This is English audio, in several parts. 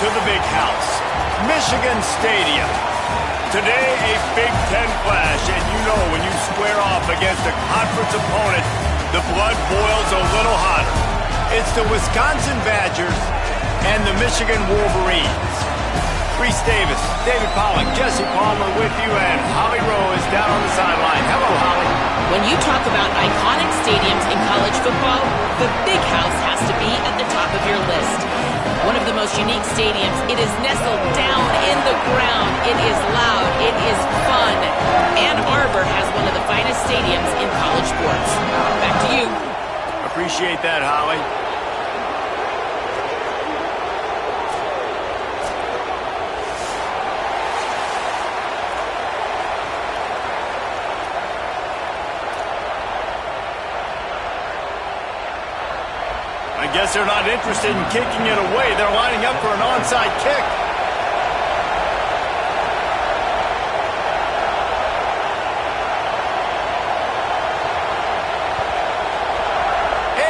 to the big house, Michigan Stadium. Today, a Big Ten clash, and you know when you square off against a conference opponent, the blood boils a little hotter. It's the Wisconsin Badgers and the Michigan Wolverines. Reese Davis, David Pollack, Jesse Palmer with you, and Holly Rowe is down on the sideline. Hello, Holly. When you talk about iconic stadiums in college football, the Big House has to be at the top of your list. One of the most unique stadiums. It is nestled down in the ground. It is loud. It is fun. Ann Arbor has one of the finest stadiums in college sports. Back to you. Appreciate that, Holly. I guess they're not interested in kicking it away. They're lining up for an onside kick.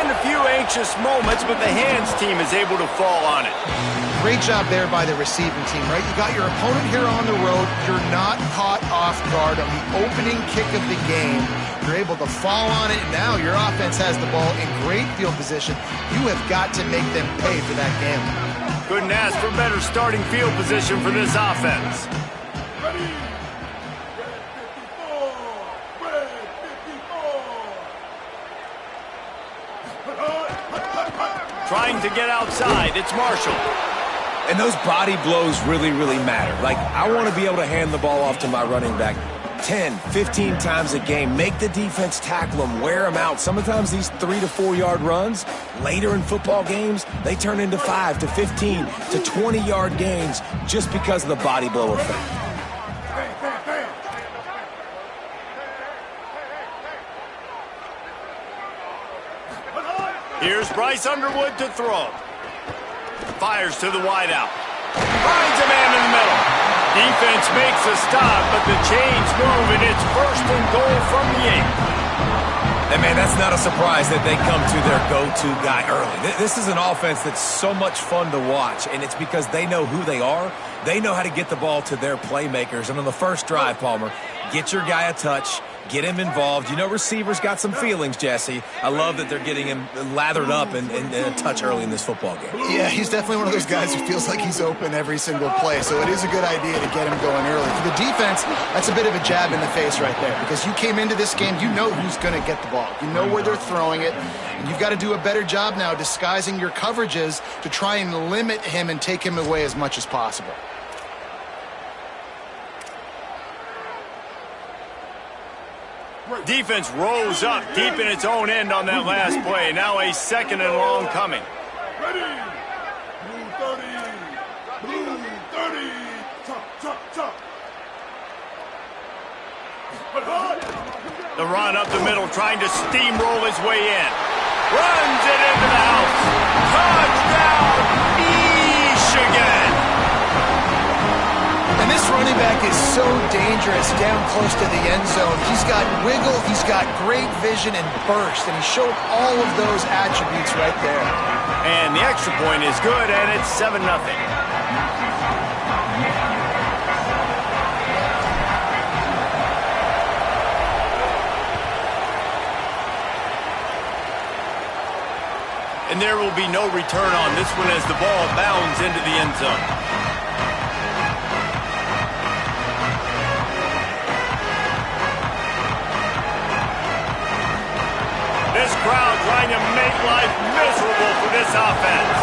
And a few anxious moments, but the hands team is able to fall on it. Great job there by the receiving team, right? You got your opponent here on the road. You're not caught off guard on the opening kick of the game. You're able to fall on it. Now your offense has the ball in great field position. You have got to make them pay for that gamble. Couldn't ask for better starting field position for this offense. Ready? Red 54. Trying to get outside. It's Marshall. And those body blows really, really matter. Like, I want to be able to hand the ball off to my running back 10, 15 times a game. Make the defense tackle them, wear them out. Sometimes these 3 to 4 yard runs, later in football games, they turn into 5 to 15 to 20 yard gains just because of the body blow effect. Here's Bryce Underwood to throw. Fires to the wideout. Finds a man in the middle. Defense makes a stop, but the chains move, and it's 1st and goal from the 8. And man, that's not a surprise that they come to their go-to guy early. This is an offense that's so much fun to watch, and it's because they know who they are. They know how to get the ball to their playmakers. And on the first drive, Palmer, get your guy a touch, get him involved. You know receivers got some feelings, Jesse. I love that they're getting him lathered up and a touch early in this football game. Yeah, he's definitely one of those guys who feels like he's open every single play, so it is a good idea to get him going early. For the defense, that's a bit of a jab in the face right there, because you came into this game, you know who's going to get the ball. You know where they're throwing it, and you've got to do a better job now disguising your coverages to try and limit him and take him away as much as possible. Defense rose up deep in its own end on that last play. Now a 2nd and long coming. Ready? Blue 30. Blue 30. Chop, chop, chop. The run up the middle, trying to steamroll his way in. Runs it into the house. Touchdown, Michigan. And this running back is so dangerous down close to the end zone. He's got wiggle, he's got great vision and burst, and he showed all of those attributes right there. And the extra point is good, and it's 7-0. And there will be no return on this one as the ball bounds into the end zone. This crowd trying to make life miserable for this offense.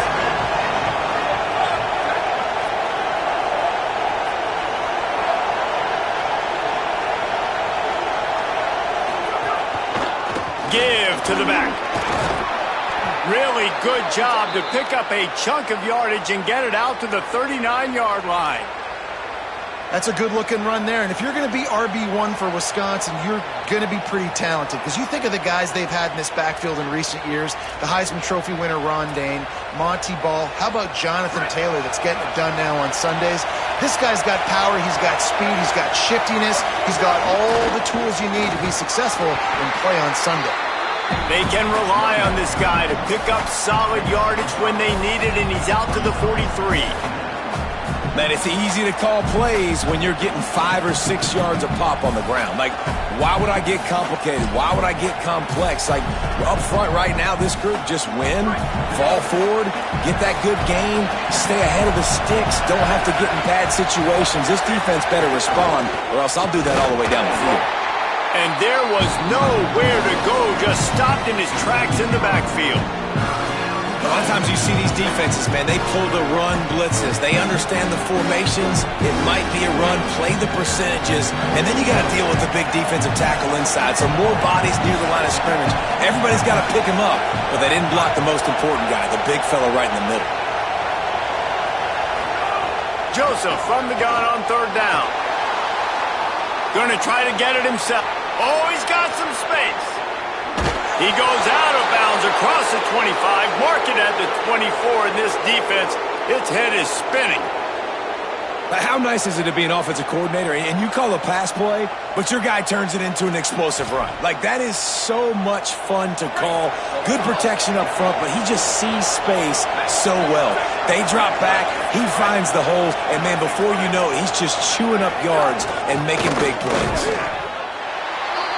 Give to the back. Really good job to pick up a chunk of yardage and get it out to the 39-yard line. That's a good-looking run there. And if you're going to be RB1 for Wisconsin, you're going to be pretty talented. Because you think of the guys they've had in this backfield in recent years, the Heisman Trophy winner Ron Dayne, Monty Ball. How about Jonathan Taylor that's getting it done now on Sundays? This guy's got power, he's got speed, he's got shiftiness, he's got all the tools you need to be successful and play on Sunday. They can rely on this guy to pick up solid yardage when they need it, and he's out to the 43. Man, it's easy to call plays when you're getting 5 or 6 yards a pop on the ground. Like, why would I get complicated? Why would I get complex? Like, up front right now, this group just win, fall forward, get that good gain, stay ahead of the sticks, don't have to get in bad situations. This defense better respond, or else I'll do that all the way down the field. And there was nowhere to go, just stopped in his tracks in the backfield. A lot of times you see these defenses, man, they pull the run blitzes. They understand the formations. It might be a run, play the percentages, and then you got to deal with the big defensive tackle inside. So more bodies near the line of scrimmage. Everybody's got to pick him up, but they didn't block the most important guy, the big fella right in the middle. Joseph from the gun on 3rd down. Going to try to get it himself. Oh, he's got some space. He goes out of bounds across the 25, mark it at the 24, and this defense, its head is spinning. How nice is it to be an offensive coordinator and you call a pass play, but your guy turns it into an explosive run? Like, that is so much fun to call. Good protection up front, but he just sees space so well. They drop back, he finds the holes, and man, before you know it, he's just chewing up yards and making big plays.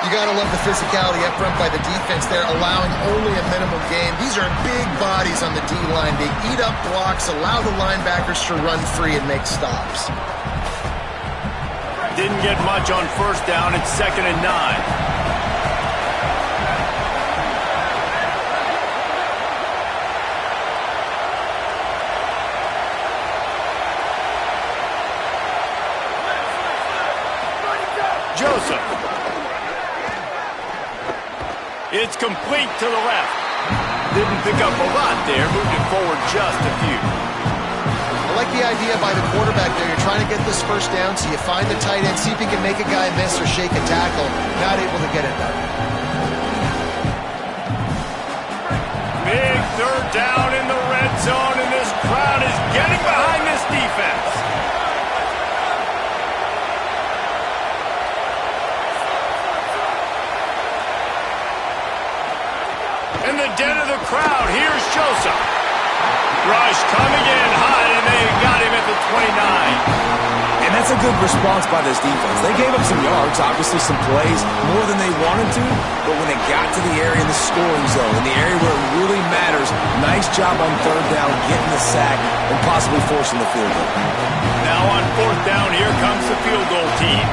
You got to love the physicality up front by the defense there, allowing only a minimum gain. These are big bodies on the D-line. They eat up blocks, allow the linebackers to run free and make stops. Didn't get much on 1st down. It's 2nd and 9. Joseph. It's complete to the left. Didn't pick up a lot there, moved it forward just a few. I like the idea by the quarterback there. You're trying to get this 1st down, so you find the tight end, see if he can make a guy miss or shake a tackle. Not able to get it done. Big 3rd down in the red zone, and this crowd is getting behind this defense. In the den of the crowd, here's Joseph. Rush coming in hot, and they got him at the 29. And that's a good response by this defense. They gave up some yards, obviously some plays, more than they wanted to, but when they got to the area in the scoring zone, in the area where it really matters, nice job on 3rd down, getting the sack, and possibly forcing the field goal. Now on 4th down, here comes the field goal team.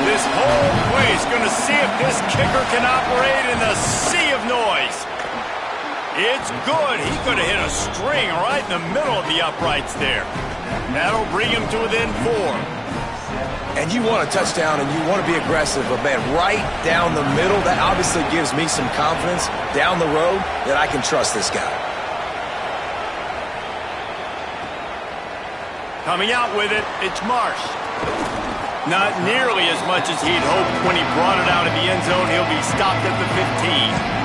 This whole place going to see if this kicker can operate in the sea of noise. It's good. He could have hit a string right in the middle of the uprights there. That'll bring him to within 4. And you want a touchdown and you want to be aggressive, but man, right down the middle, that obviously gives me some confidence down the road that I can trust this guy. Coming out with it, it's Marsh. Not nearly as much as he'd hoped when he brought it out of the end zone. He'll be stopped at the 15.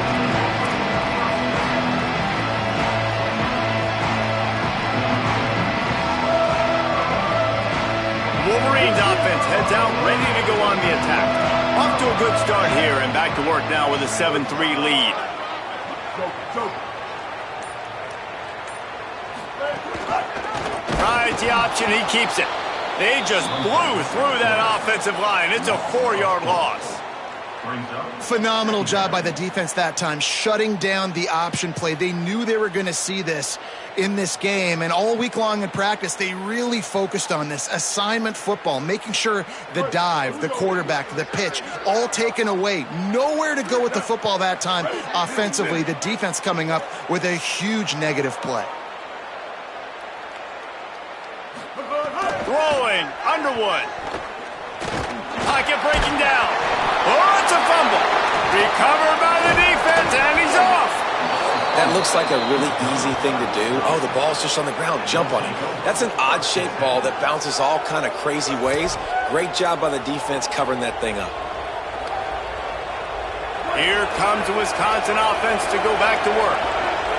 Wolverines offense heads out, ready to go on the attack. Off to a good start here, and back to work now with a 7-3 lead. Tries the option, he keeps it. They just blew through that offensive line. It's a 4-yard loss. Phenomenal job by the defense that time, shutting down the option play. They knew they were going to see this in this game, and all week long in practice, they really focused on this assignment football, making sure the dive, the quarterback, the pitch, all taken away. Nowhere to go with the football that time offensively. The defense coming up with a huge negative play. Throwing, Underwood. Pocket breaking down. Oh, it's a fumble. Recovered by the defense, and he's off. That looks like a really easy thing to do. Oh, the ball's just on the ground. Jump on it. That's an odd-shaped ball that bounces all kind of crazy ways. Great job by the defense covering that thing up. Here comes the Wisconsin offense to go back to work.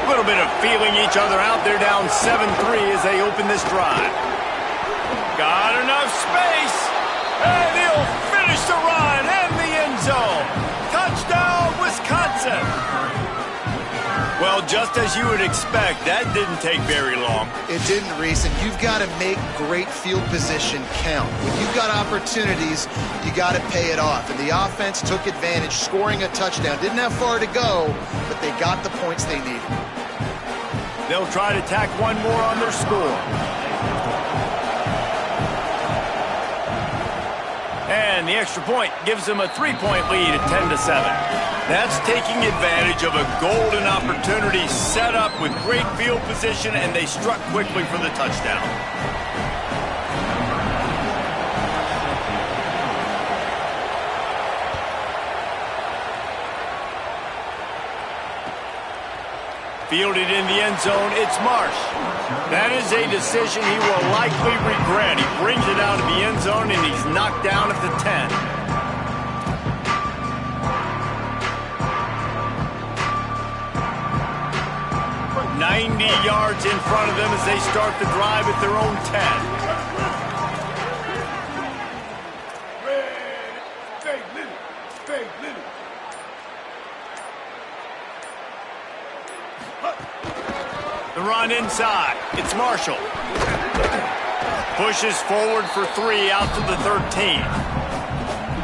A little bit of feeling each other out. They're down 7-3 as they open this drive. Got enough space. And he'll finish the run in the end zone. Touchdown, Wisconsin. Well, just as you would expect, that didn't take very long. It didn't, Reese, and you've got to make great field position count. When you've got opportunities, you got to pay it off. And the offense took advantage, scoring a touchdown. Didn't have far to go, but they got the points they needed. They'll try to tack one more on their score. And the extra point gives them a 3-point lead at 10-7. That's taking advantage of a golden opportunity set up with great field position, and they struck quickly for the touchdown. Fielded in the end zone, it's Marsh. That is a decision he will likely regret. He brings it out of the end zone, and he's knocked down at the 10. 90 yards in front of them as they start the drive at their own 10. Stay little. Stay little. The run inside. It's Marshall. Pushes forward for 3 out to the 13.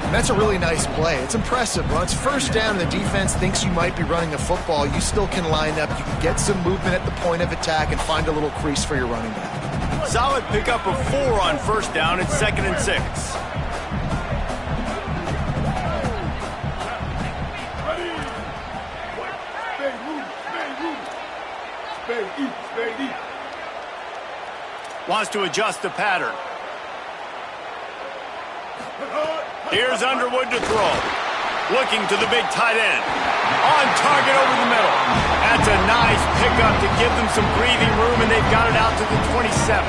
And that's a really nice play. It's impressive. When it's first down and the defense thinks you might be running the football, you still can line up. You can get some movement at the point of attack and find a little crease for your running back. Solid pickup of 4 on first down. It's 2nd and 6. Ready. Stay rooted. Stay rooted. Stay deep. Stay deep. Wants to adjust the pattern. Here's Underwood to throw. Looking to the big tight end. On target over the middle. That's a nice pickup to give them some breathing room, and they've got it out to the 27.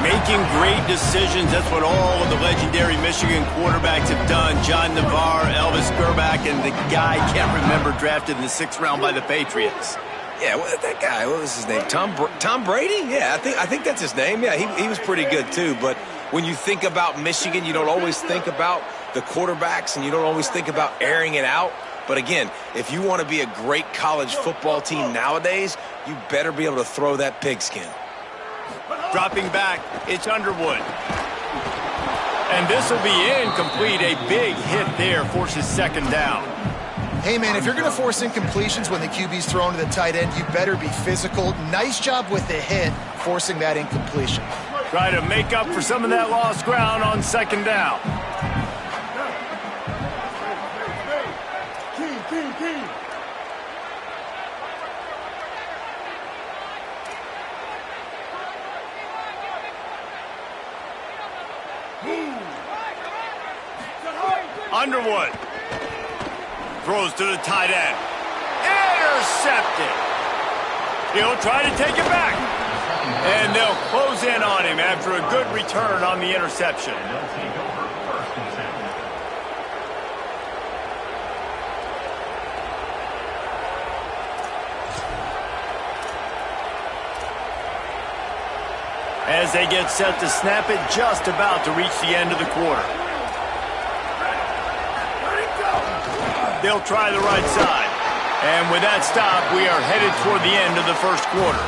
Making great decisions. That's what all of the legendary Michigan quarterbacks have done. John Navarre, Elvis Gerbach, and the guy, can't remember, drafted in the 6th round by the Patriots. Yeah, well, that guy, what was his name? Tom Brady? Yeah, I think that's his name. Yeah, he was pretty good too. But when you think about Michigan, you don't always think about the quarterbacks, and you don't always think about airing it out. But again, if you want to be a great college football team nowadays, you better be able to throw that pigskin. Dropping back, it's Underwood. And this will be incomplete. A big hit there forces 2nd down. Hey, man, if you're going to force incompletions when the QB's thrown to the tight end, you better be physical. Nice job with the hit, forcing that incompletion. Try to make up for some of that lost ground on 2nd down. King. Underwood. Throws to the tight end. Intercepted. He'll try to take it back. And they'll close in on him after a good return on the interception. As they get set to snap it, just about to reach the end of the quarter. They'll try the right side. And with that stop, we are headed toward the end of the first quarter.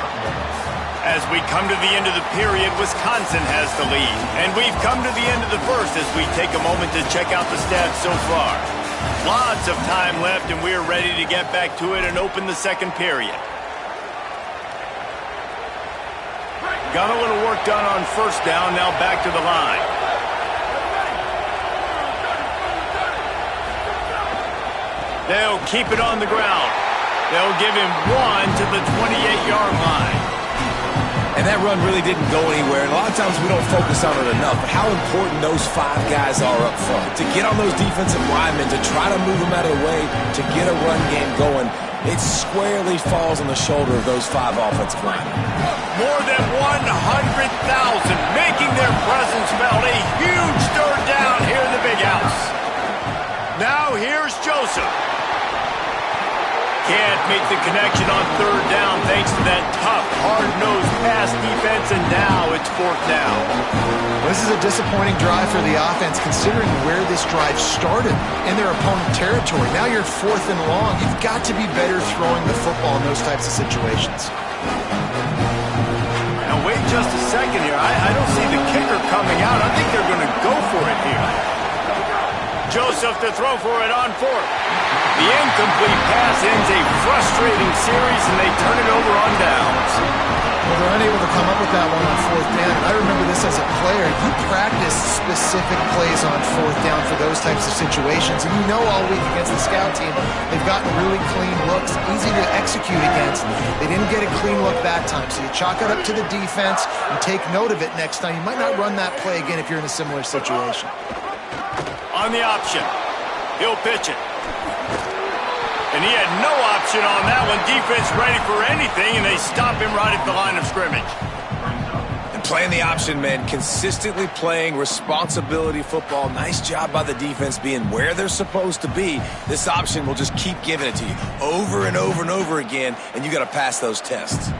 As we come to the end of the period, Wisconsin has the lead. And we've come to the end of the first as we take a moment to check out the stats so far. Lots of time left, and we're ready to get back to it and open the second period. Got a little work done on first down, now back to the line. They'll keep it on the ground. They'll give him 1 to the 28-yard line. And that run really didn't go anywhere. And a lot of times we don't focus on it enough, but how important those 5 guys are up front. To get on those defensive linemen, to try to move them out of the way, to get a run game going, it squarely falls on the shoulder of those 5 offensive linemen. More than 100,000 making their presence felt. A huge third down here in the big house. Now here's Joseph. Can't make the connection on third down thanks to that tough, hard-nosed pass defense, and now it's fourth down. This is a disappointing drive for the offense considering where this drive started in their opponent territory. Now you're fourth and long. You've got to be better throwing the football in those types of situations. Now wait just a second here. I don't see the kicker coming out. I think they're going to go for it here. Joseph to throw for it on fourth. The incomplete pass ends a frustrating series, and they turn it over on downs. Well, they're unable to come up with that one on fourth down. I remember this as a player. You practice specific plays on fourth down for those types of situations, and you know all week against the scout team, they've gotten really clean looks, easy to execute against. They didn't get a clean look that time, so you chalk it up to the defense and take note of it next time. You might not run that play again if you're in a similar situation. On the option, he'll pitch it. And he had no option on that one. Defense ready for anything, and they stop him right at the line of scrimmage. And playing the option, man, consistently playing responsibility football. Nice job by the defense being where they're supposed to be. This option will just keep giving it to you over and over and over again, and you got to pass those tests.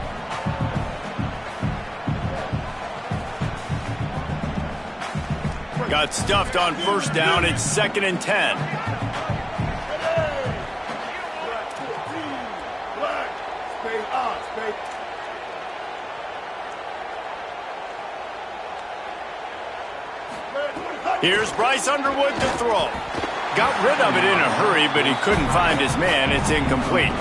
Got stuffed on first down. It's 2nd and 10. Here's Bryce Underwood to throw. Got rid of it in a hurry, but he couldn't find his man. It's incomplete.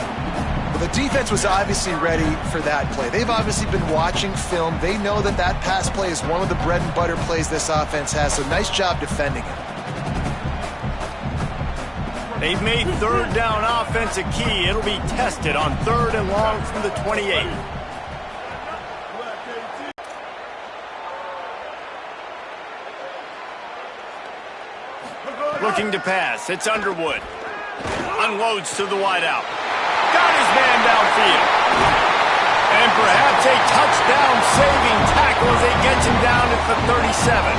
Well, the defense was obviously ready for that play. They've obviously been watching film. They know that that pass play is one of the bread and butter plays this offense has, so nice job defending it. They've made third down offense a key. It'll be tested on 3rd and long from the 28. Looking to pass. It's Underwood. Unloads to the wideout. Got his man downfield. And perhaps a touchdown-saving tackle as he gets him down at the 37.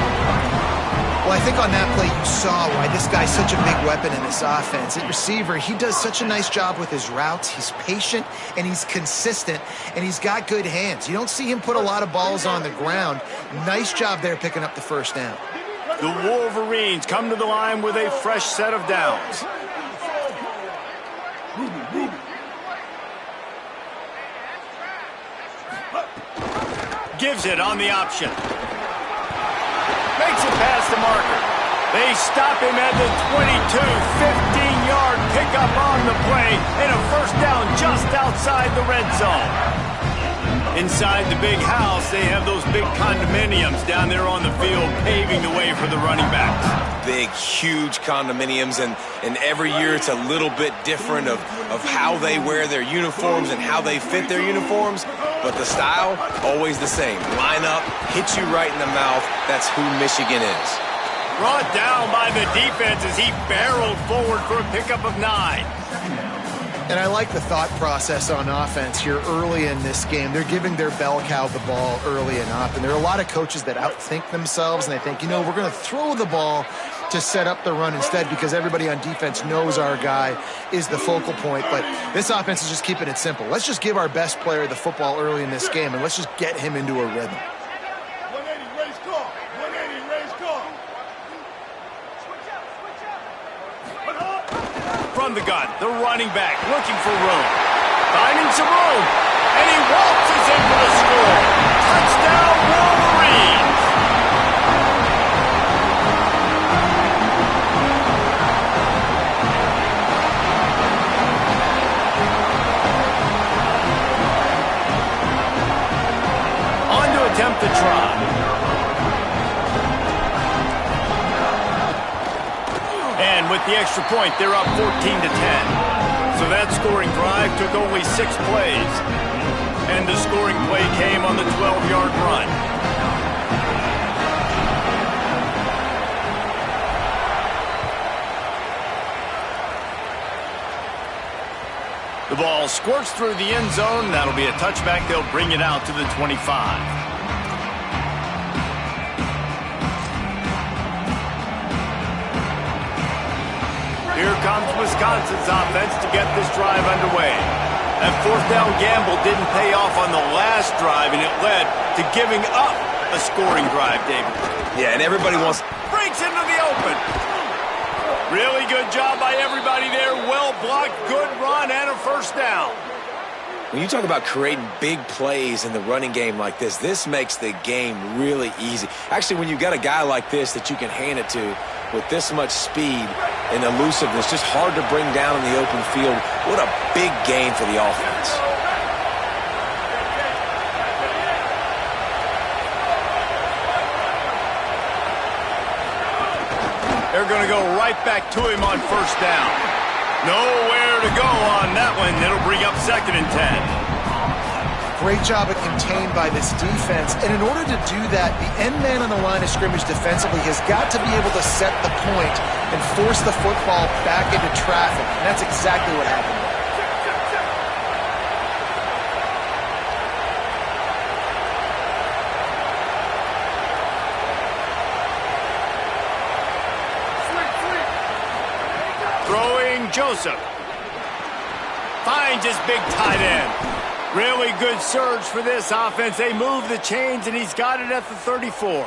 Well, I think on that play you saw why this guy's such a big weapon in this offense. At receiver, he does such a nice job with his routes. He's patient, and he's consistent, and he's got good hands. You don't see him put a lot of balls on the ground. Nice job there picking up the first down. The Wolverines come to the line with a fresh set of downs. Gives it on the option. Makes it past the marker. They stop him at the 22, 15-yard pickup on the play, and a first down just outside the red zone. Inside the big house, they have those big condominiums down there on the field, paving the way for the running backs. Big, huge condominiums, and every year it's a little bit different of how they wear their uniforms and how they fit their uniforms, but the style, always the same. Line up, hit you right in the mouth. That's who Michigan is. Brought down by the defense as he barreled forward for a pickup of 9. And I like the thought process on offense here early in this game. They're giving their bell cow the ball early enough. And there are a lot of coaches that outthink themselves, and they think, you know, we're going to throw the ball to set up the run instead because everybody on defense knows our guy is the focal point. But this offense is just keeping it simple. Let's just give our best player the football early in this game, and let's just get him into a rhythm. 180 race call. 180 race call. From the gun, the running back looking for room. Finding some room. And he waltzes in for the score. Touchdown, Wolverines! On to attempt the try. And with the extra point, they're up 14-10. So that scoring drive took only 6 plays. And the scoring play came on the 12-yard run. The ball squirts through the end zone. That'll be a touchback. They'll bring it out to the 25. Here comes Wisconsin's offense to get this drive underway. That fourth down gamble didn't pay off on the last drive, and it led to giving up a scoring drive, David. Yeah, and everybody wants... Breaks into the open. Really good job by everybody there. Well blocked, good run, and a first down. When you talk about creating big plays in the running game like this makes the game really easy. Actually, when you got a guy like this that you can hand it to with this much speed and elusiveness, just hard to bring down in the open field, what a big gain for the offense. They're going to go right back to him on first down. Nowhere to go on that one. It'll bring up 2nd and 10. Great job of contained by this defense. And in order to do that, the end man on the line of scrimmage defensively has got to be able to set the point and force the football back into traffic. And that's exactly what happened. Throwing Joseph. Finds his big tight end. Really good surge for this offense. They move the chains, and he's got it at the 34.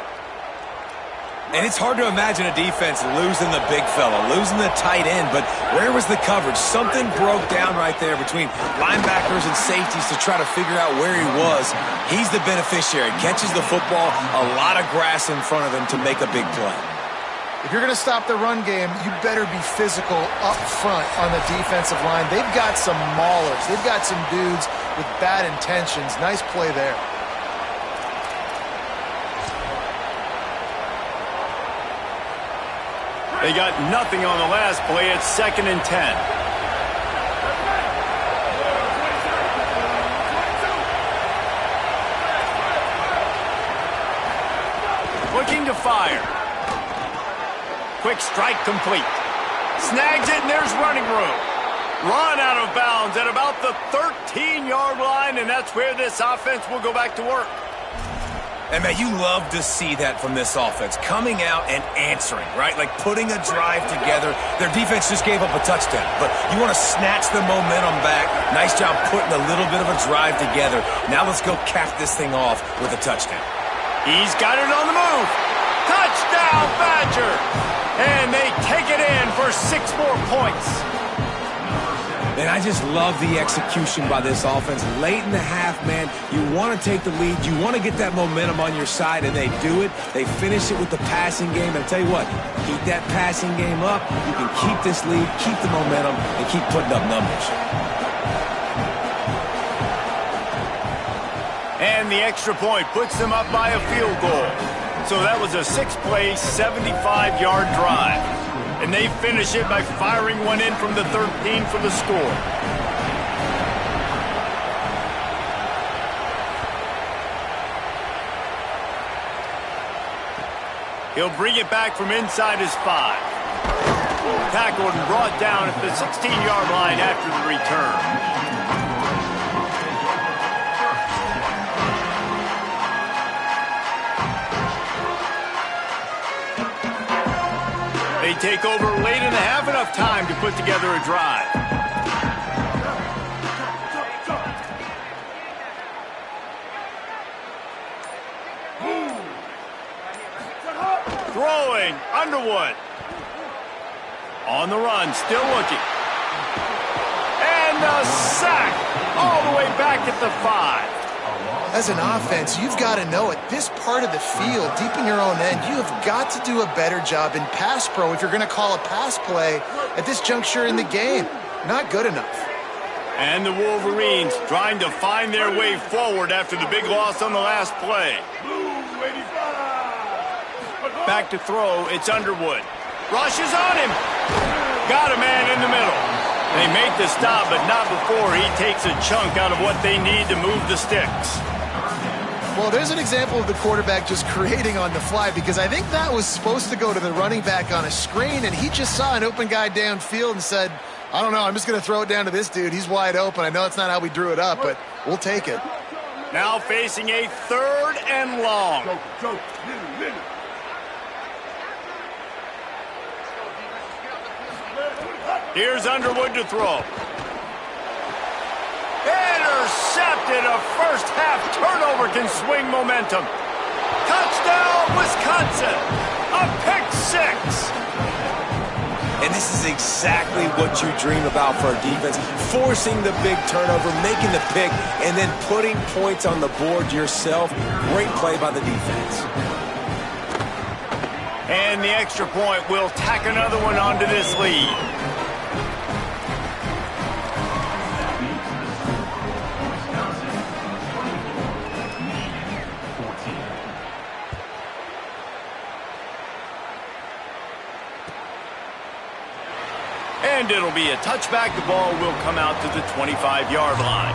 And it's hard to imagine a defense losing the big fella, losing the tight end, but where was the coverage? Something broke down right there between linebackers and safeties to try to figure out where he was. He's the beneficiary. Catches the football, a lot of grass in front of him to make a big play. If you're going to stop the run game, you better be physical up front on the defensive line. They've got some maulers. They've got some dudes with bad intentions. Nice play there. They got nothing on the last play. It's 2nd and 10. Looking to fire. Quick strike complete. Snags it, and there's running room. Run out of bounds at about the 13-yard line, and that's where this offense will go back to work. And, man, you love to see that from this offense, coming out and answering, right? Like putting a drive together. Their defense just gave up a touchdown, but you want to snatch the momentum back. Nice job putting a little bit of a drive together. Now let's go cap this thing off with a touchdown. He's got it on the move. Touchdown, Badger! And they take it in for 6 more points. And I just love the execution by this offense. Late in the half, man, you want to take the lead. You want to get that momentum on your side, and they do it. They finish it with the passing game. And I tell you what, keep that passing game up. You can keep this lead, keep the momentum, and keep putting up numbers. And the extra point puts them up by a field goal. So that was a 6-play, 75-yard drive. And they finish it by firing one in from the 13 for the score. He'll bring it back from inside his 5. Tackled and brought down at the 16-yard line after the return. They take over late in the half, enough time to put together a drive. Throwing, Underwood. On the run, still looking. And a sack all the way back at the 5. As an offense, you've got to know at this part of the field, deep in your own end, you have got to do a better job in pass pro if you're going to call a pass play at this juncture in the game. Not good enough. And the Wolverines trying to find their way forward after the big loss on the last play. Back to throw, it's Underwood. Rushes on him. Got a man in the middle. They make the stop, but not before he takes a chunk out of what they need to move the sticks. Well, there's an example of the quarterback just creating on the fly, because I think that was supposed to go to the running back on a screen, and he just saw an open guy downfield and said, I don't know, I'm just going to throw it down to this dude. He's wide open. I know that's not how we drew it up, but we'll take it. Now facing a 3rd and long. Here's Underwood to throw. Intercepted. A first-half turnover can swing momentum. Touchdown, Wisconsin. A pick six. And this is exactly what you dream about for a defense. Forcing the big turnover, making the pick, and then putting points on the board yourself. Great play by the defense. And the extra point will tack another one onto this lead. And it'll be a touchback. The ball will come out to the 25-yard line.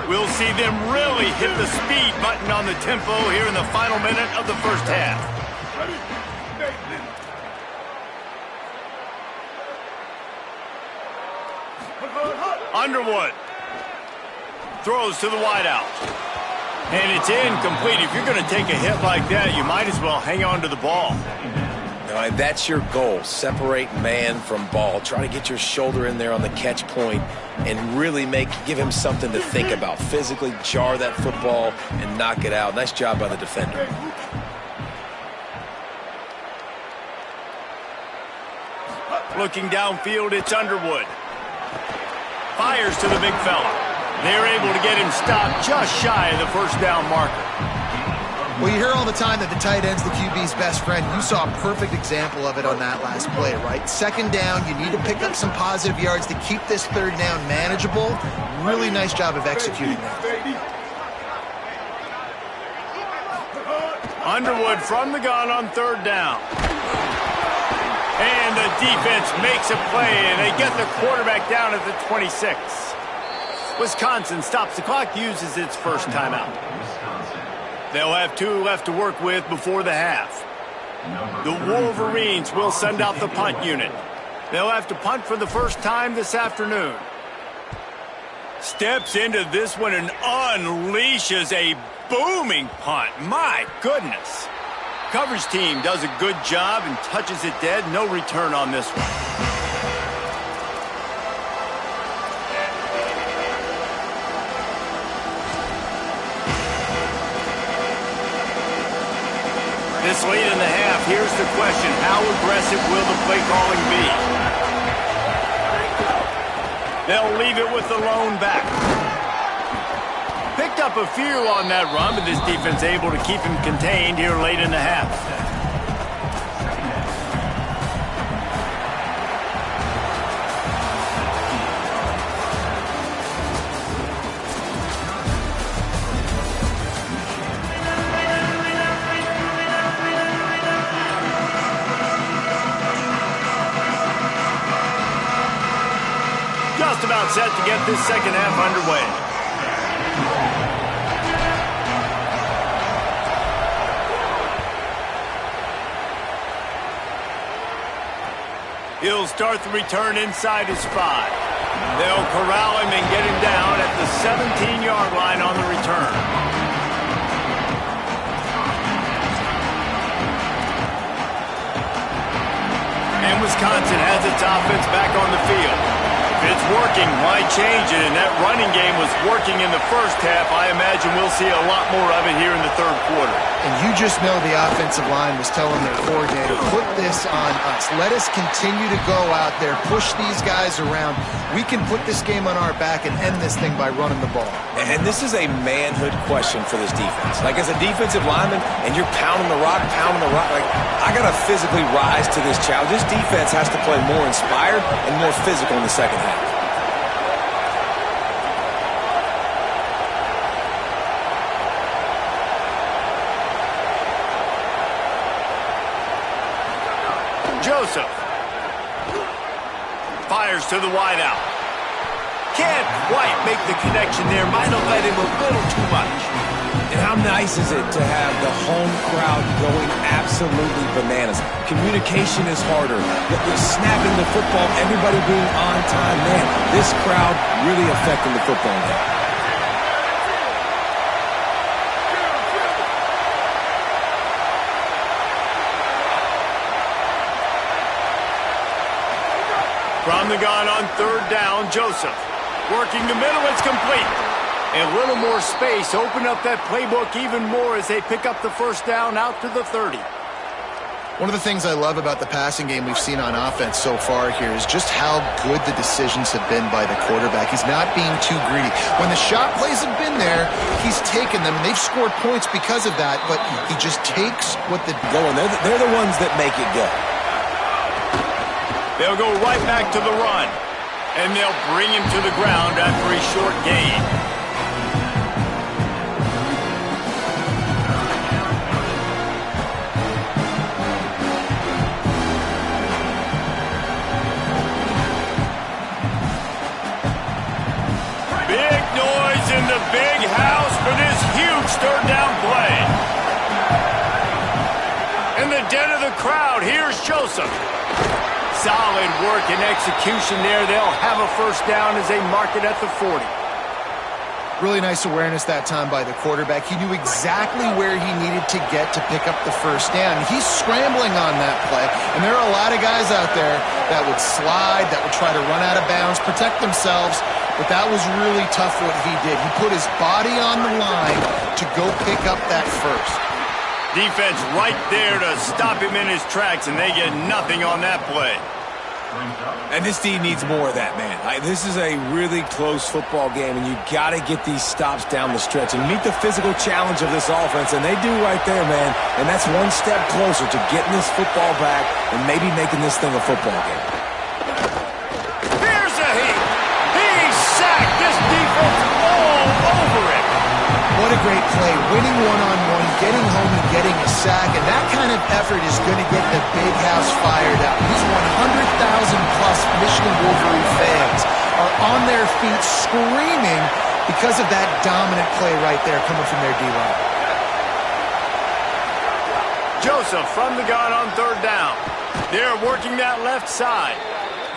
We'll see them really hit the speed button on the tempo here in the final minute of the first half. Underwood throws to the wideout. And it's incomplete. If you're going to take a hit like that, you might as well hang on to the ball. All right, that's your goal. Separate man from ball. Try to get your shoulder in there on the catch point and really give him something to think about. Physically jar that football and knock it out. Nice job by the defender. Looking downfield, it's Underwood. Fires to the big fella. They're able to get him stopped just shy of the first down marker. Well, you hear all the time that the tight end's the QB's best friend. You saw a perfect example of it on that last play, right? Second down, you need to pick up some positive yards to keep this third down manageable. Really nice job of executing that. Underwood from the gun on third down. And the defense makes a play, and they get the quarterback down at the 26. Wisconsin stops the clock, uses its first timeout. They'll have 2 left to work with before the half. The Wolverines will send out the punt unit. They'll have to punt for the first time this afternoon. Steps into this one and unleashes a booming punt. My goodness. Coverage team does a good job and touches it dead. No return on this one. This late in the half, here's the question. How aggressive will the play calling be? They'll leave it with the lone back. Picked up a few on that run, but this defense able to keep him contained here late in the half. Just about set to get this second half underway. He'll start the return inside his 5. They'll corral him and get him down at the 17-yard line on the return. And Wisconsin has its offense back on the field. If it's working, why change it? And that running game was working in the first half. I imagine we'll see a lot more of it here in the third quarter. And you just know the offensive line was telling their coordinator, put this on us. Let us continue to go out there, push these guys around. We can put this game on our back and end this thing by running the ball. And this is a manhood question for this defense. Like, as a defensive lineman, and you're pounding the rock, like, I got to physically rise to this challenge. This defense has to play more inspired and more physical in the second half. Joseph fires to the wideout. Can't quite make the connection there. Might have let him a little too much. And how nice is it to have the home crowd going absolutely bananas? Communication is harder. The snapping the football, everybody being on time. Man, this crowd really affecting the football game. From the gun on third down, Joseph. Working the middle, it's complete. A little more space, open up that playbook even more as they pick up the first down out to the 30. One of the things I love about the passing game we've seen on offense so far here is just how good the decisions have been by the quarterback. He's not being too greedy. When the shot plays have been there, he's taken them, and they've scored points because of that, but he just takes what the... Going. They're the ones that make it go. They'll go right back to the run, and they'll bring him to the ground after a short gain. Big noise in the big house for this huge third down play. In the den of the crowd, here's Joseph. Solid work and execution there. They'll have a first down as they mark it at the 40. Really nice awareness that time by the quarterback. He knew exactly where he needed to get to pick up the first down. He's scrambling on that play, and there are a lot of guys out there that would slide, that would try to run out of bounds, protect themselves, but that was really tough what he did. He put his body on the line to go pick up that first. Defense right there to stop him in his tracks, and they get nothing on that play. And this team needs more of that, man. This is a really close football game, and you got to get these stops down the stretch and meet the physical challenge of this offense, and they do right there, man. And that's one step closer to getting this football back and maybe making this thing a football game. Here's a heat. He sacked this defense all over it. What a great play, winning one-on-one, getting home and getting a sack, and that kind of effort is going to get the big house fired up. These 100,000-plus Michigan Wolverine fans are on their feet screaming because of that dominant play right there coming from their D-line. Joseph from the gun on third down. They're working that left side.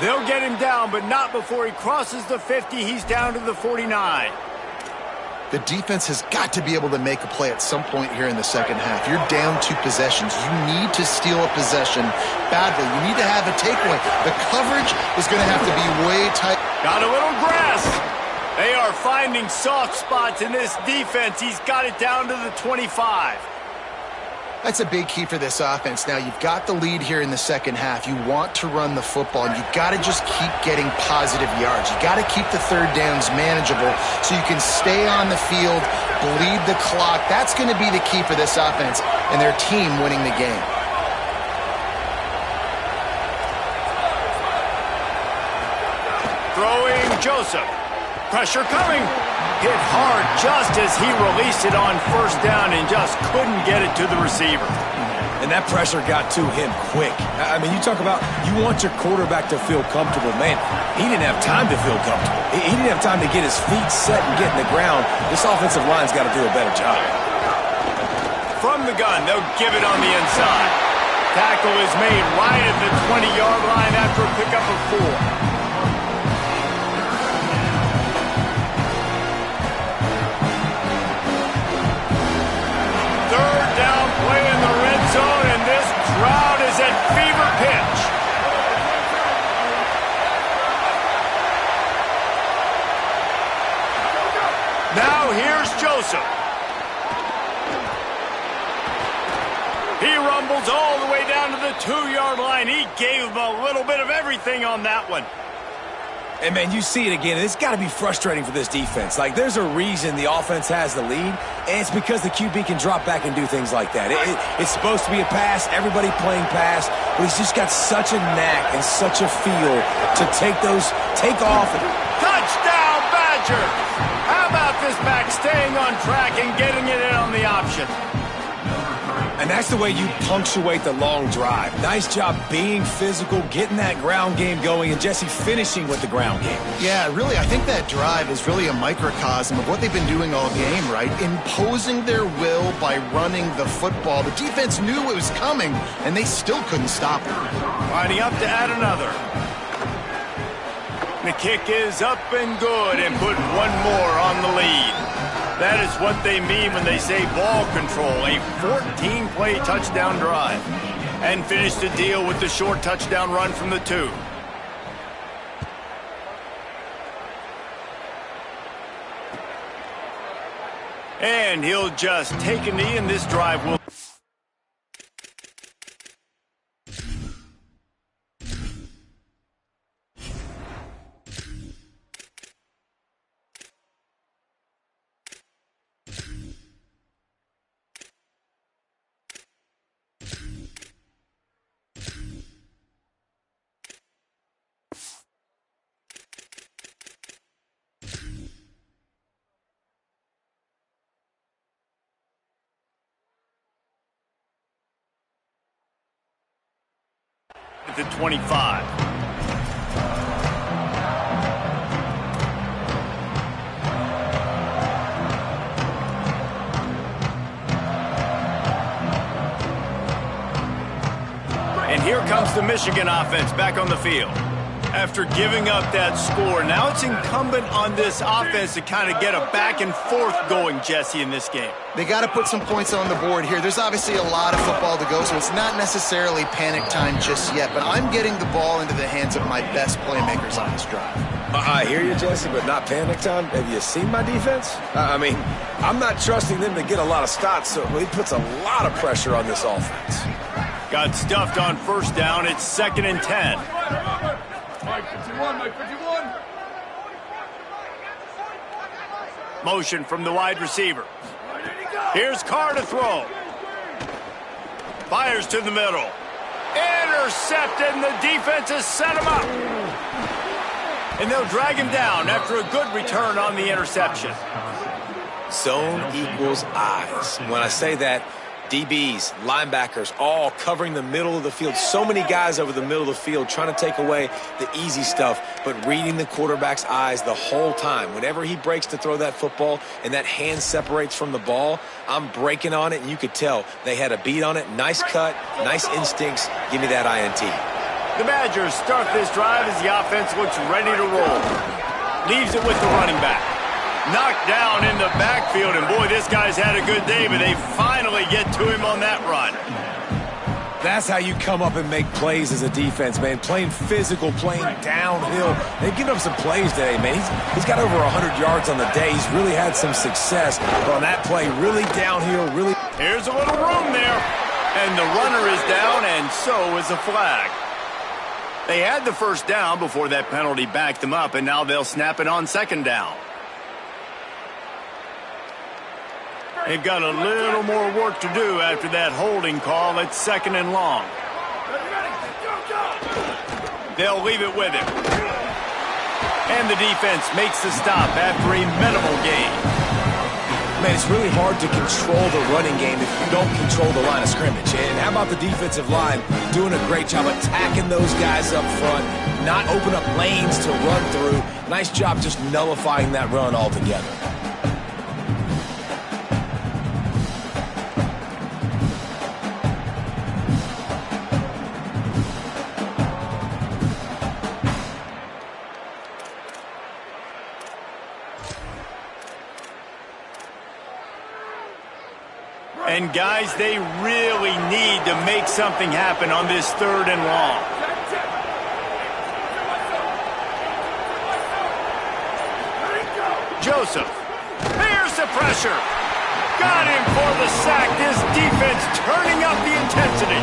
They'll get him down, but not before he crosses the 50. He's down to the 49. The defense has got to be able to make a play at some point here in the second half. You're down 2 possessions. You need to steal a possession badly. You need to have a takeaway. The coverage is going to have to be way tight. Got a little grass. They are finding soft spots in this defense. He's got it down to the 25. That's a big key for this offense. Now, you've got the lead here in the second half. You want to run the football, and you've got to just keep getting positive yards. You've got to keep the third downs manageable so you can stay on the field, bleed the clock. That's going to be the key for this offense and their team winning the game. Throwing Joseph. Pressure coming. Hit hard just as he released it on first down and just couldn't get it to the receiver. And that pressure got to him quick. I mean, you talk about you want your quarterback to feel comfortable. Man, he didn't have time to feel comfortable. He didn't have time to get his feet set and get in the ground. This offensive line's got to do a better job. From the gun, they'll give it on the inside. Tackle is made right at the 20-yard line after a pickup of 4. Play in the red zone, and this crowd is at fever pitch. Now here's Joseph. He rumbles all the way down to the 2-yard line. He gave him a little bit of everything on that one. And, man, you see it again. It's got to be frustrating for this defense. Like, there's a reason the offense has the lead, and it's because the QB can drop back and do things like that. It's supposed to be a pass, everybody playing pass, but he's just got such a knack and such a feel to take off. Touchdown, Badger! How about this back staying on track and getting it in on the option? And that's the way you punctuate the long drive. Nice job being physical, getting that ground game going, and Jesse finishing with the ground game. Yeah, really, I think that drive is really a microcosm of what they've been doing all game, right? Imposing their will by running the football. The defense knew it was coming, and they still couldn't stop it. Lining up to add another. The kick is up and good and put one more on the lead. That is what they mean when they say ball control, a 14-play touchdown drive. And finish the deal with the short touchdown run from the 2. And he'll just take a knee, and this drive will... at the 25. And here comes the Michigan offense back on the field. After giving up that score, now it's incumbent on this offense to kind of get a back and forth going, Jesse, in this game. They got to put some points on the board here. There's obviously a lot of football to go, so it's not necessarily panic time just yet, but I'm getting the ball into the hands of my best playmakers on this drive. I hear you, Jesse, but not panic time. Have you seen my defense? I mean, I'm not trusting them to get a lot of stops, so he puts a lot of pressure on this offense. Got stuffed on first down. It's 2nd and 10. Mike 51, Mike 51. Motion from the wide receiver. Here's Carr to throw. Fires to the middle. Intercepted, and the defense has set him up. And they'll drag him down after a good return on the interception. Zone equals eyes. When I say that, DBs, linebackers, all covering the middle of the field. So many guys over the middle of the field trying to take away the easy stuff, but reading the quarterback's eyes the whole time. Whenever he breaks to throw that football and that hand separates from the ball, I'm breaking on it, and you could tell they had a beat on it. Nice cut, nice instincts. Give me that INT. The Badgers start this drive as the offense looks ready to roll. Leaves it with the running back. Knocked down in the backfield, and boy, this guy's had a good day, but they finally get to him on that run. That's how you come up and make plays as a defense, man. Playing physical, playing downhill. They've given up some plays today, man. He's got over 100 yards on the day. He's really had some success. But on that play, really downhill, really... Here's a little room there, and the runner is down, and so is the flag. They had the first down before that penalty backed them up, and now they'll snap it on 2nd down. They've got a little more work to do after that holding call. It's 2nd and long. They'll leave it with him. And the defense makes the stop after a minimal gain. Man, it's really hard to control the running game if you don't control the line of scrimmage. And how about the defensive line doing a great job attacking those guys up front, not open up lanes to run through. Nice job just nullifying that run altogether. And, guys, they really need to make something happen on this 3rd and long. Joseph, here's the pressure. Got him for the sack. This defense turning up the intensity.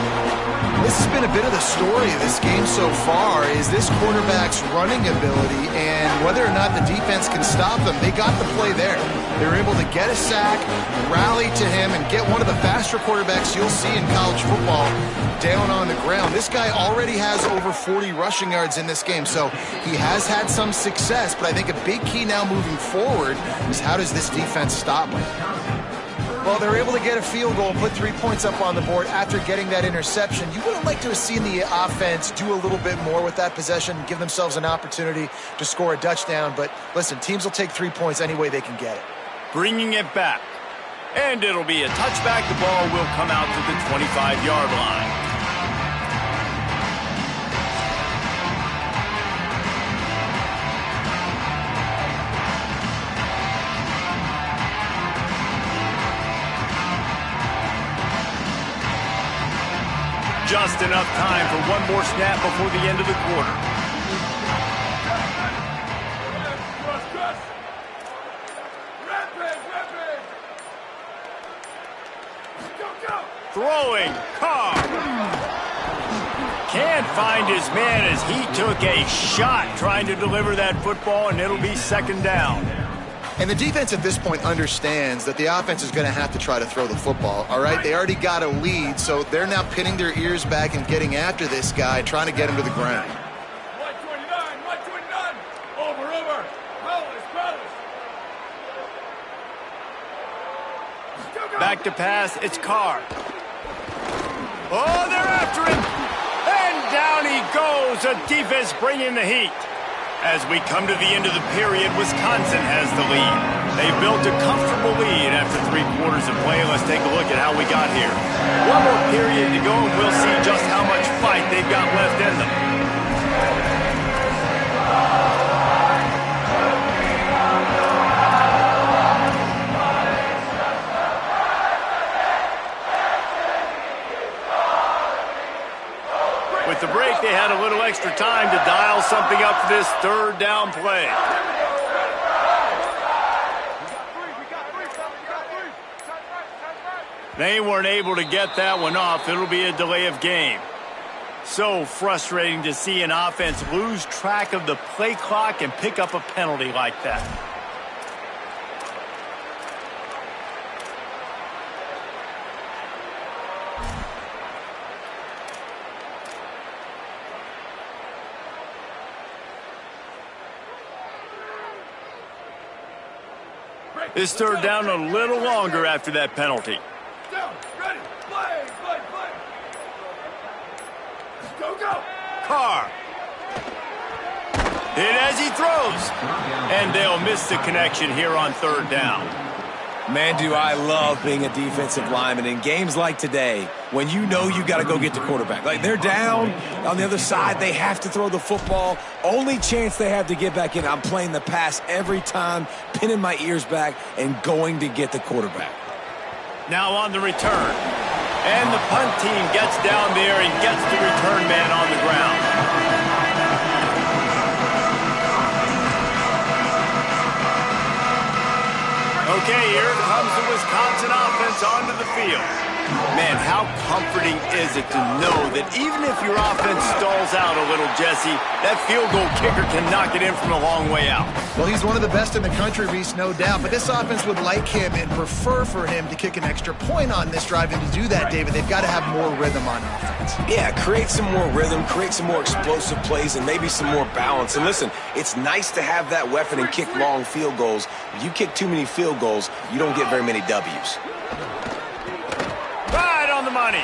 This has been a bit of the story of this game so far, is this quarterback's running ability and whether or not the defense can stop them. They got the play there. They were able to get a sack, rally to him, and get one of the faster quarterbacks you'll see in college football down on the ground. This guy already has over 40 rushing yards in this game, so he has had some success, but I think a big key now moving forward is how does this defense stop him? Well, they're able to get a field goal, put 3 points up on the board after getting that interception. You would have liked to have seen the offense do a little bit more with that possession, give themselves an opportunity to score a touchdown. But listen, teams will take 3 points any way they can get it. Bringing it back. And it'll be a touchback. The ball will come out to the 25-yard line. Just enough time for one more snap before the end of the quarter. Throwing, Carr. Can't find his man as he took a shot trying to deliver that football, and it'll be second down. And the defense at this point understands that the offense is going to have to try to throw the football, all right? They already got a lead, so they're now pinning their ears back and getting after this guy, trying to get him to the ground. 129. Over. Back to pass, it's Carr. Oh, they're after him. And down he goes. The defense bringing the heat. As we come to the end of the period, Wisconsin has the lead. They built a comfortable lead after 3 quarters of play. Let's take a look at how we got here. One more period to go, and we'll see just how much fight they've got left in them. With the break, they had a little extra time to dial something up for this third down play. They weren't able to get that one off. It'll be a delay of game. So frustrating to see an offense lose track of the play clock and pick up a penalty like that. This third down a little longer after that penalty. Down, ready, play. Go. Carr. Hit as he throws. And they'll miss the connection here on third down. Man, do I love being a defensive lineman in games like today when you know you got to go get the quarterback. Like, they're down on the other side. They have to throw the football. Only chance they have to get back in. I'm playing the pass every time, pinning my ears back and going to get the quarterback. Now on the return. And the punt team gets down there and gets the return man on the ground. Okay, here comes the Wisconsin offense onto the field. Man, how comforting is it to know that even if your offense stalls out a little, Jesse, that field goal kicker can knock it in from a long way out. Well, he's one of the best in the country, Reese, no doubt. But this offense would like him and prefer for him to kick an extra point on this drive. And to do that, David, they've got to have more rhythm on offense. Yeah, create some more rhythm, create some more explosive plays, and maybe some more balance. And listen, it's nice to have that weapon and kick long field goals. If you kick too many field goals, you don't get very many W's. Right on the money.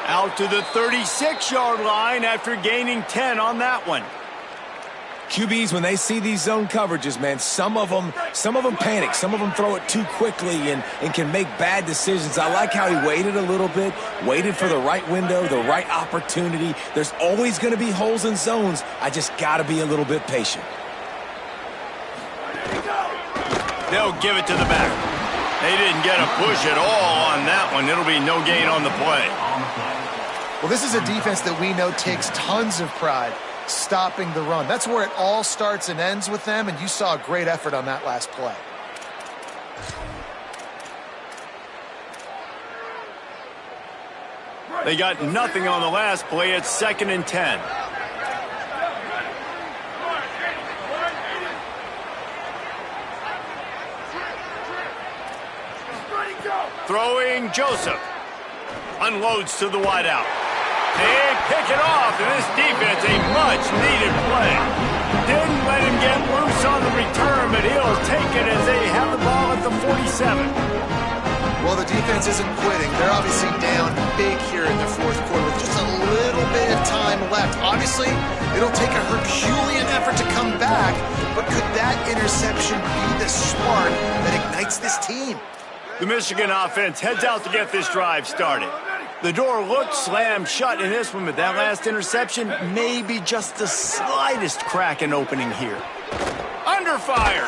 Out to the 36-yard line after gaining 10 on that one. QBs, when they see these zone coverages, man, some of them panic. Some of them throw it too quickly and can make bad decisions. I like how he waited a little bit, waited for the right window, the right opportunity. There's always going to be holes in zones. I just got to be a little bit patient. They'll give it to the back. They didn't get a push at all on that one. It'll be no gain on the play. Well, this is a defense that we know takes tons of pride stopping the run. That's where it all starts and ends with them, and you saw a great effort on that last play. They got nothing on the last play. It's 2nd and 10. Throwing Joseph. Unloads to the wideout. They pick it off, and this defense, a much-needed play. Didn't let him get loose on the return, but he'll take it as they have the ball at the 47. Well, the defense isn't quitting. They're obviously down big here in the fourth quarter with just a little bit of time left. Obviously, it'll take a Herculean effort to come back, but could that interception be the spark that ignites this team? The Michigan offense heads out to get this drive started. The door looked slammed shut in this one, but that last interception may be just the slightest crack in opening here. Under fire.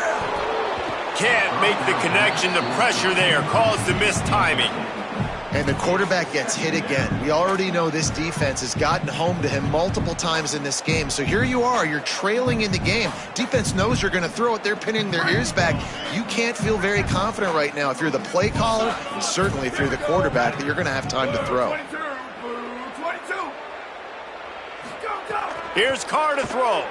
Can't make the connection. The pressure there caused the missed timing. And the quarterback gets hit again. We already know this defense has gotten home to him multiple times in this game. So here you are, you're trailing in the game. Defense knows you're going to throw it. They're pinning their ears back. You can't feel very confident right now if you're the play caller, certainly if you're the quarterback, that you're going to have time to throw. Here's Carr to throw.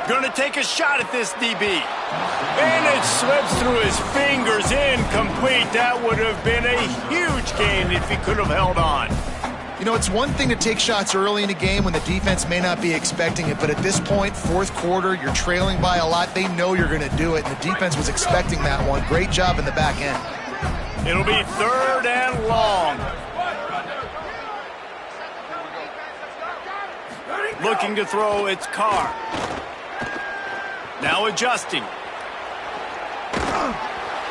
Going to take a shot at this DB. And it slips through his fingers, incomplete. That would have been a huge gain if he could have held on. You know, it's one thing to take shots early in a game when the defense may not be expecting it, but at this point, fourth quarter, you're trailing by a lot. They know you're going to do it, and the defense was expecting that one. Great job in the back end. It'll be 3rd and long. Looking to throw, it's Carr. Now adjusting.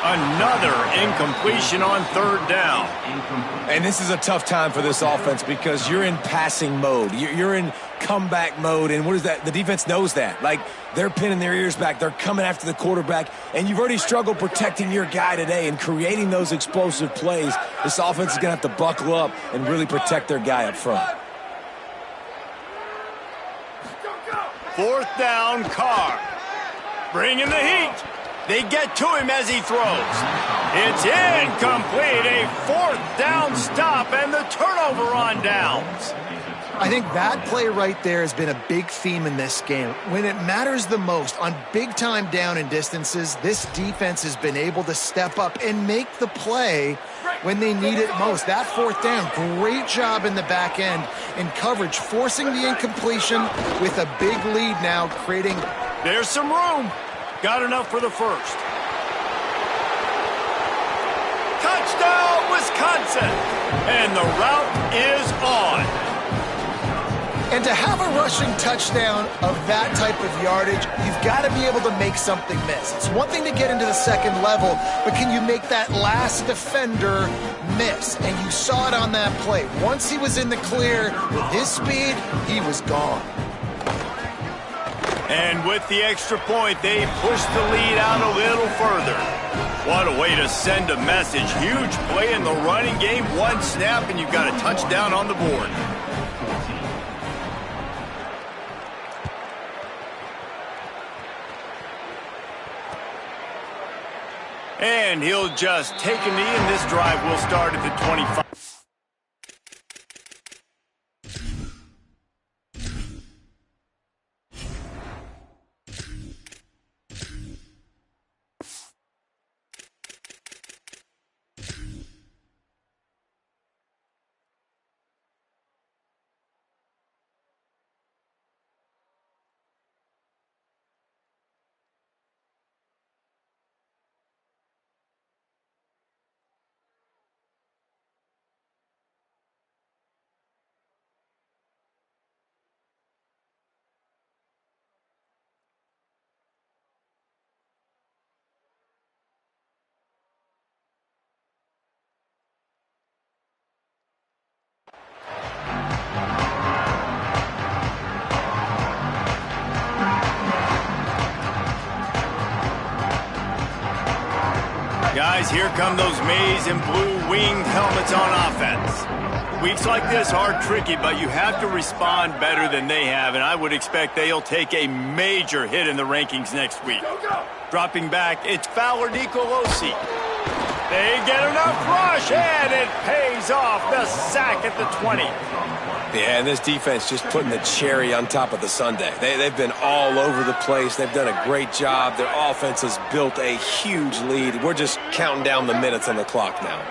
Another incompletion on 3rd down. And this is a tough time for this offense because you're in passing mode. You're in comeback mode, and what is that? The defense knows that. Like, they're pinning their ears back. They're coming after the quarterback, and you've already struggled protecting your guy today and creating those explosive plays. This offense is going to have to buckle up and really protect their guy up front. 4th down, Carr. Bringing the heat. They get to him as he throws. It's incomplete. A 4th down stop and the turnover on downs. I think that play right there has been a big theme in this game. When it matters the most, on big-time down and distances, this defense has been able to step up and make the play when they need it most. That 4th down, great job in the back end in coverage, forcing the incompletion with a big lead now, creating... There's some room. Got enough for the first. Touchdown, Wisconsin! And the route is on. And to have a rushing touchdown of that type of yardage, you've got to be able to make something miss. It's one thing to get into the second level, but can you make that last defender miss? And you saw it on that play. Once he was in the clear, with his speed, he was gone. And with the extra point, they push the lead out a little further. What a way to send a message. Huge play in the running game. One snap, and you've got a touchdown on the board. And he'll just take a knee, and this drive will start at the 25. Guys, here come those maize and blue winged helmets on offense. Weeks like this are tricky, but you have to respond better than they have, and I would expect they'll take a major hit in the rankings next week. Dropping back, it's Fowler Nicolosi. They get enough rush, and it pays off. The sack at the 20. Yeah, and this defense just putting the cherry on top of the sundae. They've been all over the place. They've done a great job. Their offense has built a huge lead. We're just counting down the minutes on the clock now.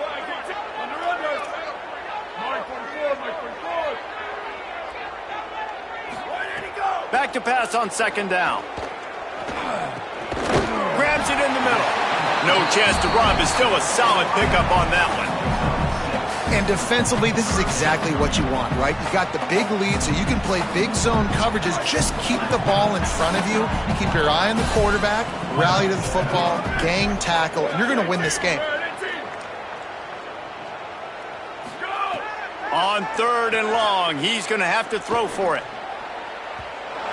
Back to pass on 2nd down. Grabs it in the middle. No chance to run, but still a solid pickup on that one. And defensively, this is exactly what you want, right? You got the big lead, so you can play big zone coverages. Just keep the ball in front of you. Keep your eye on the quarterback, rally to the football, gang tackle, and you're going to win this game. On 3rd and long, he's going to have to throw for it.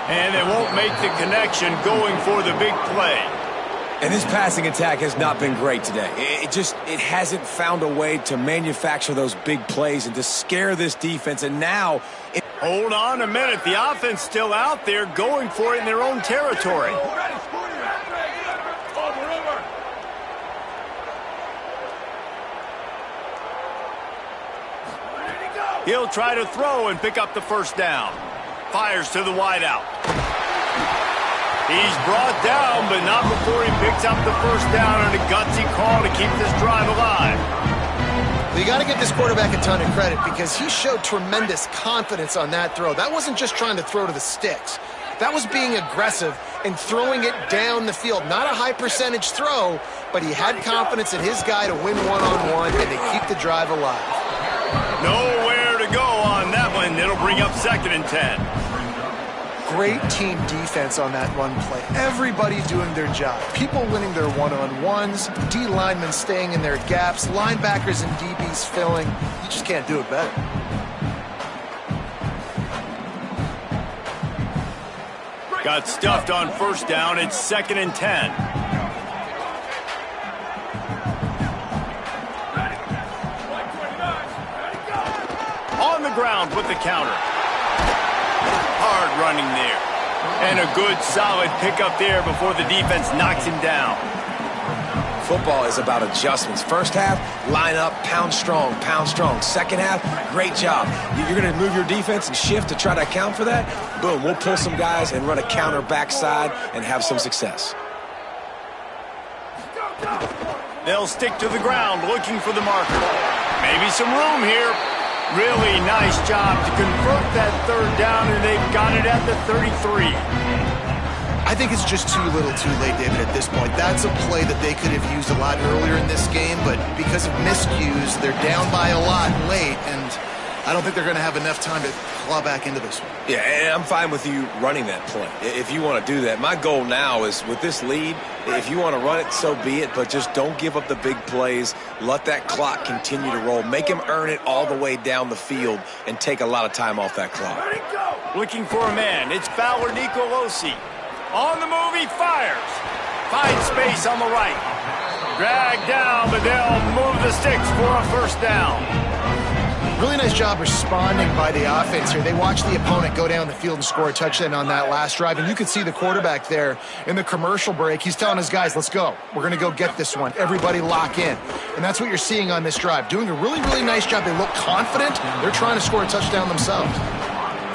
And they won't make the connection going for the big play. And this passing attack has not been great today. It hasn't found a way to manufacture those big plays and to scare this defense. And now... Hold on a minute. The offense still out there going for it in their own territory. He'll try to throw and pick up the first down. Fires to the wideout. He's brought down, but not before he picks up the first down on a gutsy call to keep this drive alive. You got to give this quarterback a ton of credit because he showed tremendous confidence on that throw. That wasn't just trying to throw to the sticks. That was being aggressive and throwing it down the field. Not a high percentage throw, but he had confidence in his guy to win one-on-one and to keep the drive alive. Nowhere to go on that one. It'll bring up 2nd and 10. Great team defense on that run play. Everybody doing their job. People winning their one-on-ones, D linemen staying in their gaps, linebackers and DBs filling. You just can't do it better. Got stuffed on first down. It's 2nd and 10. On the ground with the counter. Hard running there. And a good, solid pickup there before the defense knocks him down. Football is about adjustments. First half, line up, pound strong, pound strong. Second half, great job. You're going to move your defense and shift to try to account for that. Boom, we'll pull some guys and run a counter backside and have some success. They'll stick to the ground looking for the marker. Maybe some room here. Really nice job to convert that third down, and they've got it at the 33. I think it's just too little too late, David, at this point. That's a play that they could have used a lot earlier in this game, but because of miscues, they're down by a lot late, and I don't think they're going to have enough time to claw back into this one. Yeah, and I'm fine with you running that play if you want to do that. My goal now is with this lead, if you want to run it, so be it, but just don't give up the big plays. Let that clock continue to roll. Make him earn it all the way down the field and take a lot of time off that clock. Looking for a man. It's Fowler Nicolosi. On the move, he fires. Finds space on the right. Dragged down, but they'll move the sticks for a first down. Really nice job responding by the offense here. They watched the opponent go down the field and score a touchdown on that last drive, and you could see the quarterback there in the commercial break. He's telling his guys, let's go. We're going to go get this one. Everybody lock in. And that's what you're seeing on this drive. Doing a really, really nice job. They look confident. They're trying to score a touchdown themselves.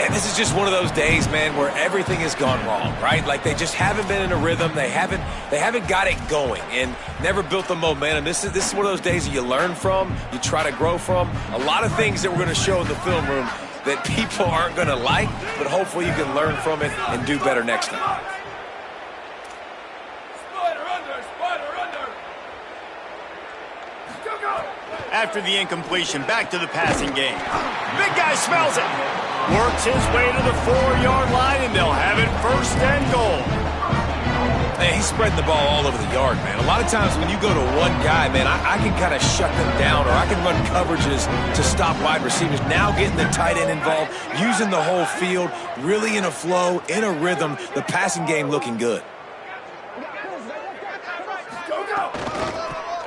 And this is just one of those days, man, where everything has gone wrong, right? Like they just haven't been in a rhythm. They haven't got it going and never built the momentum. This is one of those days that you learn from, you try to grow from. A lot of things that we're going to show in the film room that people aren't going to like, but hopefully you can learn from it and do better next time. After the incompletion, back to the passing game. Big guy smells it. Works his way to the 4-yard line, and they'll have it 1st and goal. Hey, he's spreading the ball all over the yard, man. A lot of times when you go to one guy, man, I can kind of shut them down, or I can run coverages to stop wide receivers. Now getting the tight end involved, using the whole field, really in a flow, in a rhythm, the passing game looking good.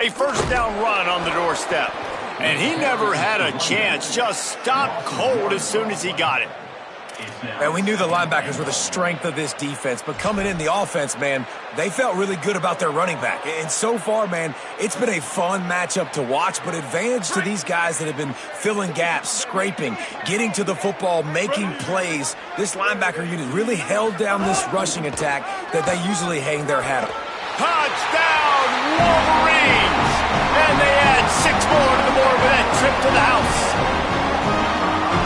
A first down run on the doorstep. And he never had a chance. Just stopped cold as soon as he got it. And we knew the linebackers were the strength of this defense, but coming in the offense, man, they felt really good about their running back. And so far, man, it's been a fun matchup to watch, but advantage to these guys that have been filling gaps, scraping, getting to the football, making plays. This linebacker unit really held down this rushing attack that they usually hang their hat on. Touchdown, Wolverines! And they add 6 more to the board with that trip to the house.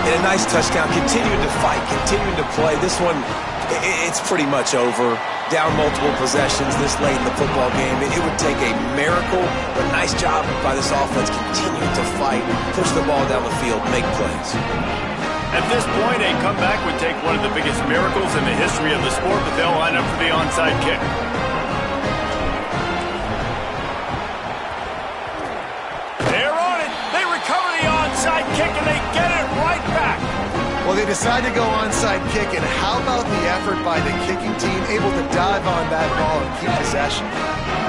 And a nice touchdown, continuing to fight, continuing to play. This one, it's pretty much over. Down multiple possessions this late in the football game. It would take a miracle, but nice job by this offense continuing to fight, push the ball down the field, make plays. At this point, a comeback would take one of the biggest miracles in the history of the sport, but they'll line up for the onside kick. They're on it. They recover the onside kick, and they get it right back. Well, they decide to go onside kick, and how about the effort by the kicking team, able to dive on that ball and keep possession?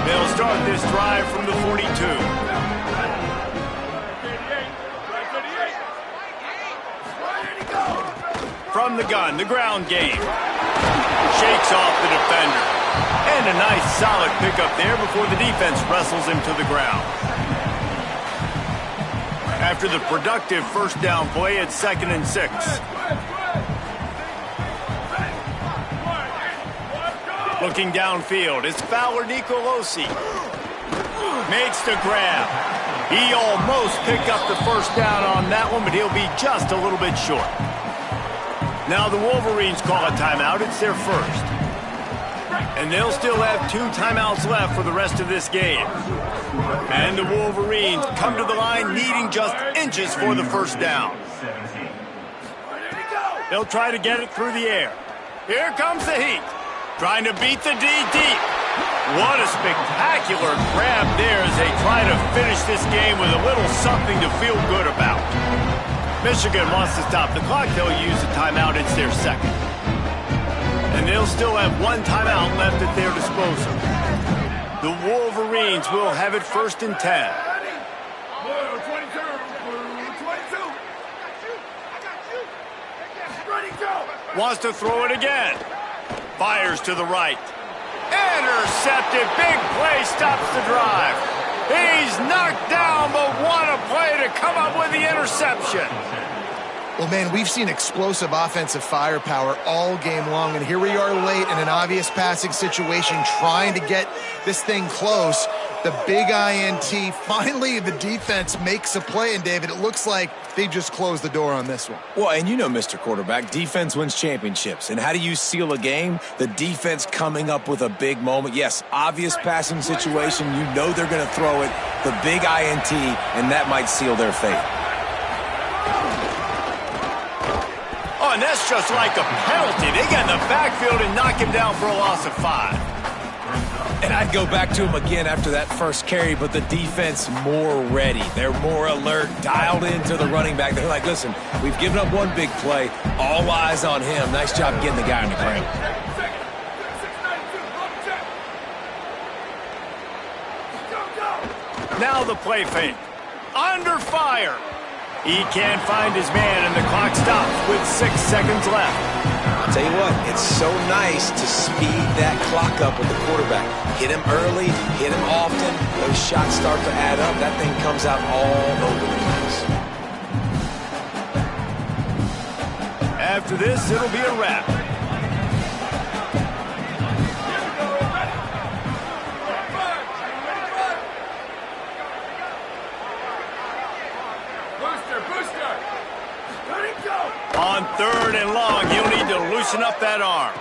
They'll start this drive from the 42. From the gun, the ground game. Shakes off the defender. And a nice solid pickup there before the defense wrestles him to the ground. After the productive first down play, it's 2nd and 6. Looking downfield, it's Fowler Nicolosi. Makes the grab. He almost picked up the first down on that one, but he'll be just a little bit short. Now the Wolverines call a timeout. It's their first. And they'll still have 2 timeouts left for the rest of this game. And the Wolverines come to the line needing just inches for the first down. They'll try to get it through the air. Here comes the heat. Trying to beat the D deep. What a spectacular grab there as they try to finish this game with a little something to feel good about. Michigan wants to stop the clock. They'll use a timeout. It's their second. And they'll still have 1 timeout left at their disposal. The Wolverines will have it 1st and 10. Wants to throw it again. Fires to the right. Intercepted. Big play stops the drive. He's knocked down, but what a play to come up with the interception. Well, man, we've seen explosive offensive firepower all game long, and here we are late in an obvious passing situation trying to get this thing close. The big INT, finally the defense makes a play, and David, it looks like they just closed the door on this one. Well, and you know, Mr. Quarterback, defense wins championships. And how do you seal a game? The defense coming up with a big moment. Yes, obvious passing situation. You know they're going to throw it. The big INT, and that might seal their fate. Oh, and that's just like a penalty. They get in the backfield and knock him down for a loss of 5. And I'd go back to him again after that first carry, but the defense more ready. They're more alert, dialed into the running back. They're like, listen, we've given up one big play. All eyes on him. Nice job getting the guy on the ground. Now the play fake. Under fire. He can't find his man, and the clock stops with 6 seconds left. I'll tell you what, it's so nice to speed that clock up with the quarterback. Hit him early, hit him often. Those shots start to add up. That thing comes out all over the place. After this, it'll be a wrap. On 3rd and long, he'll need to loosen up that arm.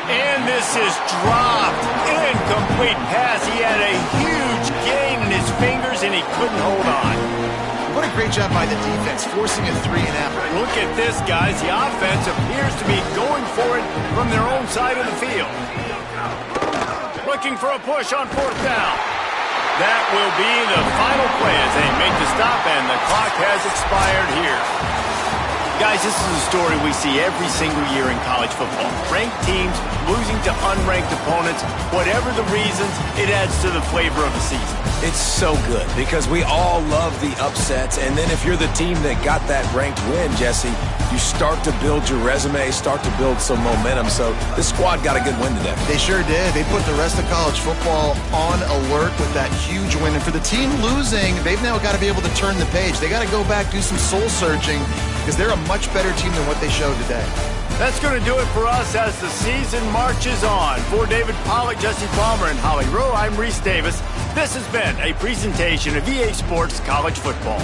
And this is dropped. Incomplete pass. He had a huge gain in his fingers, and he couldn't hold on. What a great job by the defense, forcing a 3-and-out. Look at this, guys. The offense appears to be going for it from their own side of the field. Looking for a push on 4th down. That will be the final play as they make the stop, and the clock has expired here. Guys, this is a story we see every single year in college football. Ranked teams losing to unranked opponents. Whatever the reasons, it adds to the flavor of the season. It's so good because we all love the upsets. And then if you're the team that got that ranked win, Jesse, you start to build your resume, start to build some momentum. So this squad got a good win today. They sure did. They put the rest of college football on alert with that huge win. And for the team losing, they've now got to be able to turn the page. They got to go back, do some soul searching, because they're a much better team than what they showed today. That's going to do it for us as the season marches on. For David Pollack, Jesse Palmer, and Holly Rowe, I'm Reese Davis. This has been a presentation of EA Sports College Football.